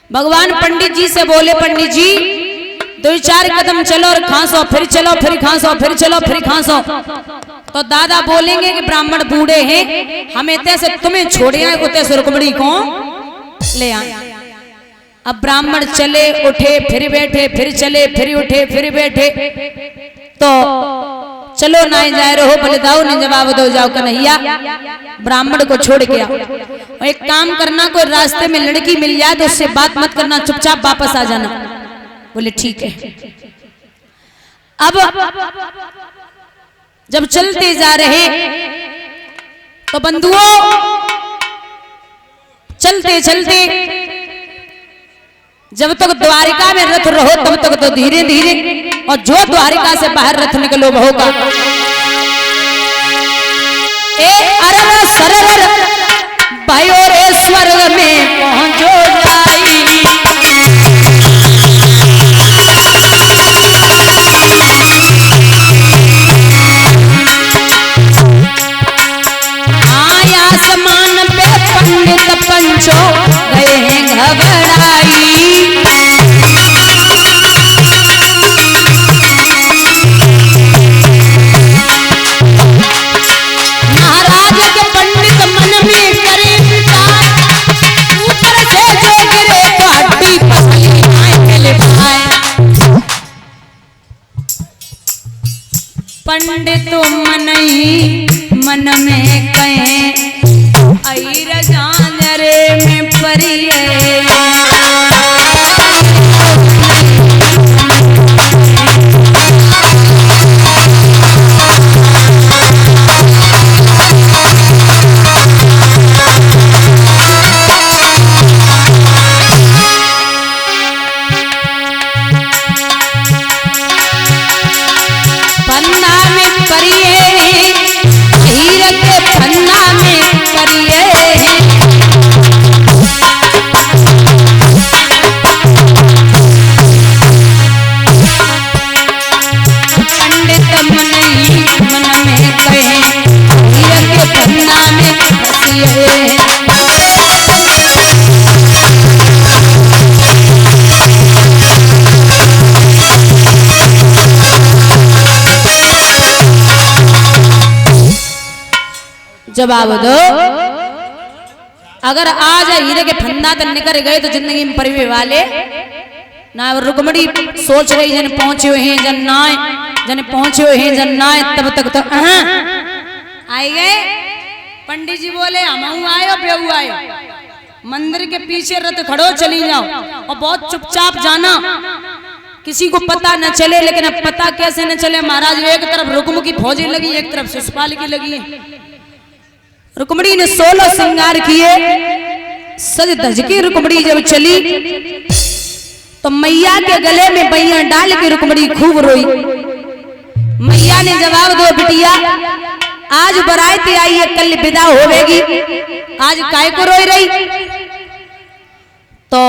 भगवान पंडित जी से बोले, पंडित जी 2-4 कदम चलो और खांसो, फिर चलो फिर खांसो, फिर चलो फिर खांसो। तो दादा बोलेंगे कि ब्राह्मण बूढ़े हैं, हमें तैसे तुम्हें छोड़े आए उते से रुक्मणी को ले आए। अब ब्राह्मण चले उठे फिर बैठे, फिर चले फिर उठे फिर बैठे। तो चलो ना जाए रहो, बोले दाऊ ने जवाब दो, जाओ कन्हैया ब्राह्मण को छोड़ के आओ। और एक काम करना, कोई रास्ते में लड़की मिल जाए तो उससे बात मत करना, चुपचाप वापस आ जाना। बोले ठीक है। अब जब चलते जा रहे तो बंधुओं चलते चलते जब तक द्वारिका में रथ रहो तब तक तो धीरे धीरे, और जो द्वारिका से बाहर रथ निकलो होगा ए अरर सरर भयो रे स्वर्ग में पहुंचो जाई। आसमान पे पंडित पंचो गए हैं घबराई। महाराज के पंडित मन में करे विचार, ऊपर से जो गिरे तो हड्डी पसली आए भाई। पंडित मन ही मन में कहे अईर जानरे में परिये। पन्ना में परिये, हीर के पन्ना में परिये। पंडित मन ही मन में कहे हीर के पन्ना में फंसिए। जवाब दो, अगर आज हीरे के फंदा तक निकल गए तो जिंदगी में परिवे वाले ना। रुक्मणी सोच रही जन पहुंचे हुए हैं जन नाय, जन पहुंचे हुए हैं जन नाय, तब तक तो आए गए। पंडित जी बोले हम आयो बेऊ आयो, मंदिर के पीछे रथ खड़ो चली जाओ और बहुत चुपचाप जाना, किसी को पता न चले। लेकिन अब पता कैसे न चले महाराज, एक तरफ रुक्म की फौजें लगी, एक तरफ शिशुपाल की लगी। रुक्मणी ने 16 श्रृंगार किए, सज धज के रुक्मणी जब चली तो मैया के गले में बैया डाल के रुक्मणी खूब रोई। मैया ने जवाब दो, बिटिया आज बरात आई है, कल विदा होवेगी, आज काय को रोई रही। तो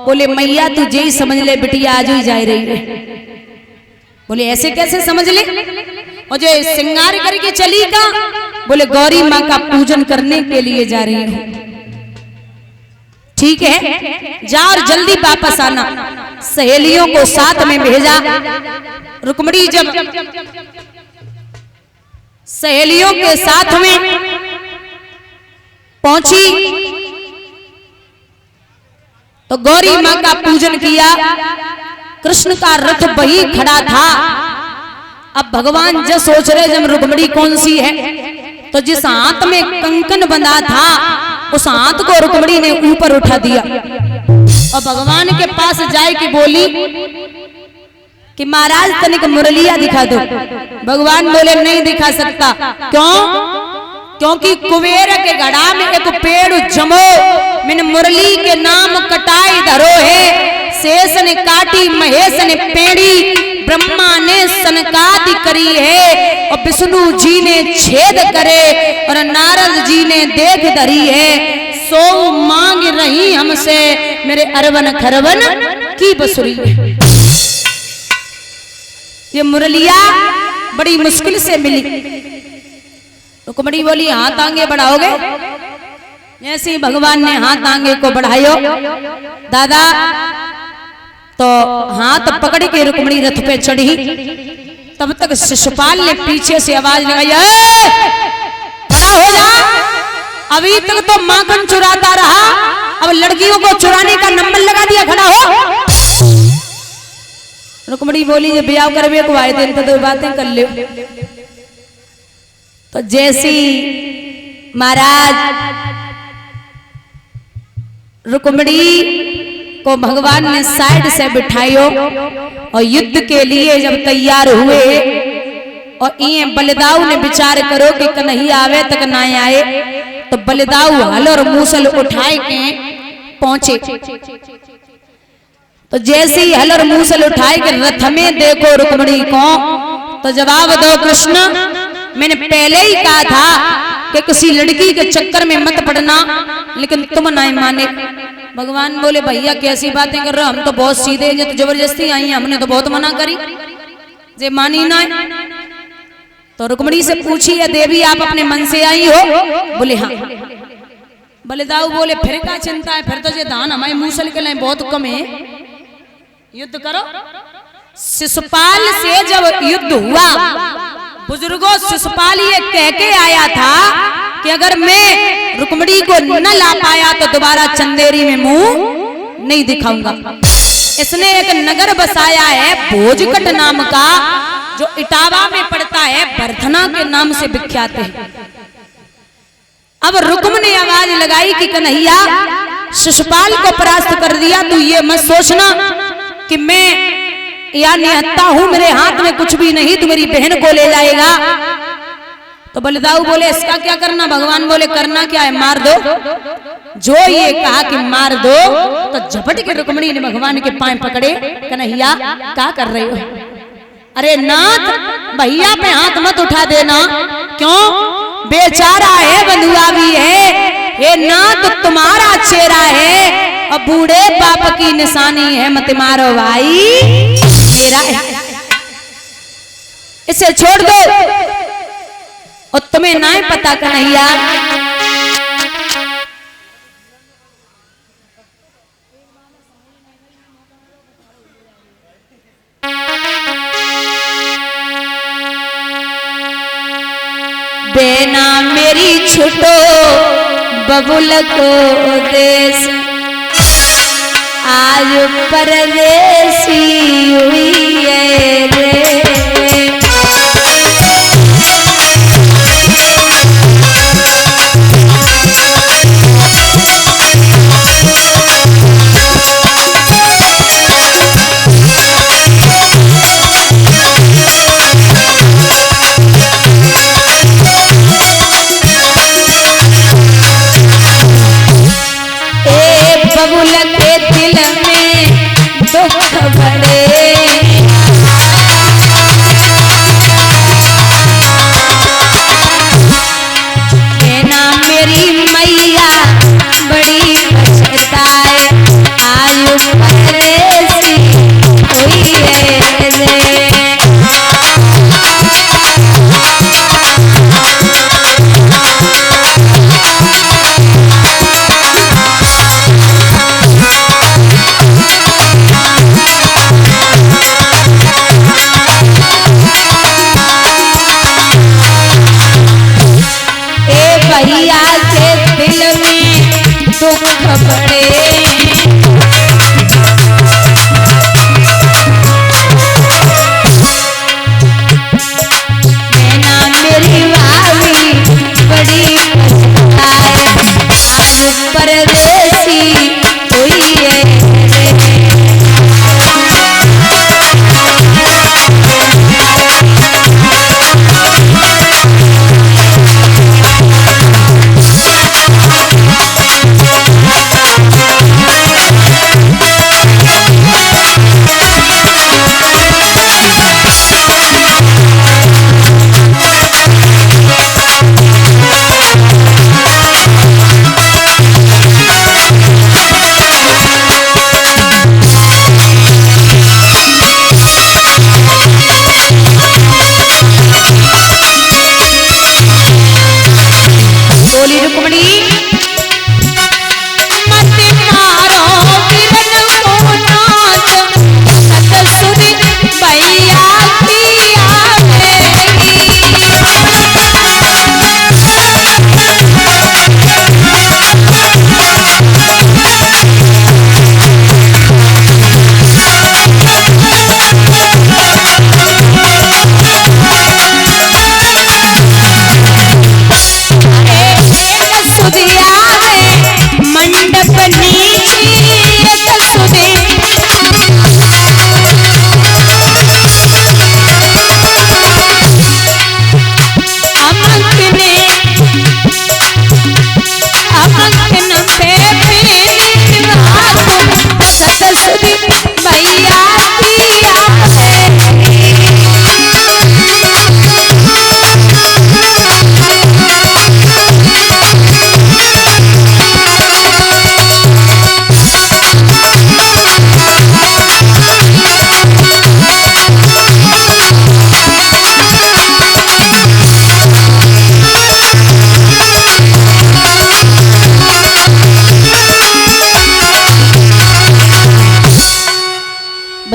बोले मैया तू जे समझ ले बिटिया आज ही जा रही है। बोले ऐसे कैसे समझ ले, और जो श्रृंगार करके चली का, बोले गौरी माँ का पूजन करने के लिए जा रही हूं। ठीक है जा और जल्दी वापस आना। सहेलियों को साथ में भेजा। रुक्मणी जब सहेलियों के साथ में पहुंची तो गौरी माँ का पूजन किया। कृष्ण का रथ वही खड़ा था। अब भगवान जो सोच रहे जब रुक्मणी कौन सी है, तो जिस हाथ में कंकन बंधा था उस हाथ को रुक्मणी ने ऊपर उठा दिया और भगवान के पास जाए कि बोली कि महाराज तनिक मुरलिया दिखा दो। भगवान बोले नहीं दिखा सकता। क्यों? क्योंकि कुबेर के गढ़ा में एक पेड़ जमो, मैंने मुरली के नाम कटाई धरो है। शेष ने काटी महेश ने पेड़ी, ब्रह्मा ने सनकादि करी है और विष्णु जी ने छेद करे और नारद जी ने देख धरी है। सो मांग रही हमसे मेरे अरवन खरवन की बसुरी। ये मुरलिया बड़ी मुश्किल से मिली। रुक्मणी बोली हाथ आगे बढ़ाओगे? जैसे ही भगवान ने हाथ आगे को बढ़ायो दादा, तो हाथ पकड़ के रुक्मिणी रथ पे चढ़ी। तब तक शिशुपाल ने पीछे से आवाज लगाई, खड़ा हो जा, अभी तक तो माखन चुराता रहा, अब लड़कियों को चुराने का नंबर लगा दिया, खड़ा हो। रुक्मिणी बोली, जब ब्याह करवे को आए दिन तो बातें कर ले। तो जैसी महाराज रुक्मिणी को भगवान ने साइड से बिठायो और युद्ध के लिए जब तैयार हुए, और ये बलिदाऊ ने विचार करो कि कन्हैया आवे तक ना आए, तो बलिदाऊ हल और मूसल उठाए के पहुंचे। तो जैसे ही हल और मूसल उठाए के रथ में देखो रुक्मिणी को, तो जवाब दो कृष्ण, मैंने पहले ही कहा था कि किसी लड़की के चक्कर में मत पड़ना, लेकिन तुम नहीं माने। भगवान बोले, भैया कैसी बातें कर रहे हो, हम तो बहुत सीधे, ये तो जबरदस्ती आई हैं, हमने तो बहुत मना करी, जे मानी ना। तो रुक्मिणी से पूछी, है देवी आप अपने मन से आई हो? बोले हाँ। बलिदाऊ बोले, फिर क्या चिंता है, फिर तो ये धान हमारे मूसल के लिए बहुत कम है, युद्ध करो। शिशुपाल से जब युद्ध हुआ, बुजुर्गों शिशुपाल ये कह के आया था कि अगर मैं रुक्मिणी को न ला पाया तो दोबारा चंदेरी में मुंह नहीं दिखाऊंगा। इसने एक नगर बसाया है भोजकट नाम का, जो इटावा में पड़ता है, बरधना के नाम से विख्यात है। अब रुक्म ने आवाज लगाई कि कन्हैया, शिशुपाल को परास्त कर दिया, तू ये मत सोचना कि मैं या निहत्ता हूं, मेरे हाथ में कुछ भी नहीं, तू मेरी बहन को ले जाएगा। तो बलिदाऊ बोले, इसका क्या करना? भगवान बोले, करना क्या है, मार दो। जो ये कहा कि मार दो, तो झपट के रुक्मिणी ने भगवान के पांव पकड़े, कन्हैया क्या कर रहे हो? अरे नाथ, भैया पे हाथ मत उठा देना, क्यों? बेचारा है, बंधुआ भी है, ये नाथ तुम्हारा चेहरा है और बूढ़े बाप की निशानी है, मत मारो भाई, मेरा है, इसे छोड़ दो। और तुम्हें ना पता कन्हैया, बेना मेरी छुटो बबुल को देश, आज परदेसी हुई है रे। बबुल के दिल में दुख भरे, कहना मेरी मैया बड़ी पछताए, आयु परदेसी हुई है रे।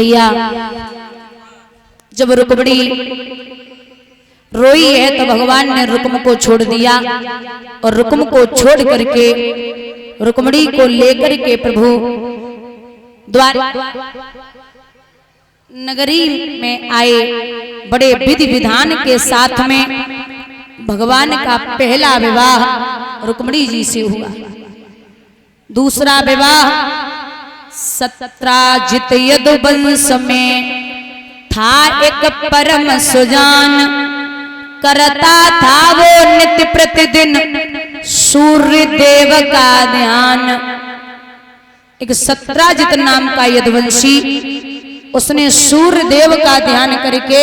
भैया जब रुक्मिणी रोई है तो भगवान ने रुक्म को छोड़ दिया और रुक्म को छोड़ करके रुक्मिणी को लेकर के प्रभु द्वार नगरी में आए। बड़े विधि विधान के साथ में भगवान का पहला विवाह रुक्मिणी जी से हुआ। दूसरा विवाह सत्राजित यदुवंश में था एक परम सुजान, करता था वो नित्य प्रतिदिन सूर्य देव का ध्यान। एक सत्राजित नाम का यदुवंशी, उसने सूर्य देव का ध्यान करके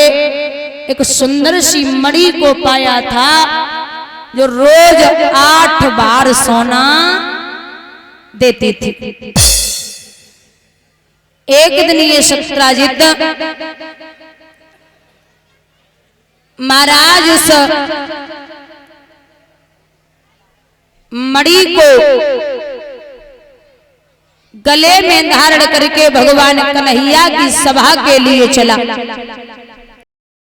एक सुंदर सी मणि को पाया था जो रोज 8 बार सोना देती थी। एक दिन ये सत्राजित महाराज उस मणि को गले में धारण करके भगवान कन्हैया की सभा के लिए चला।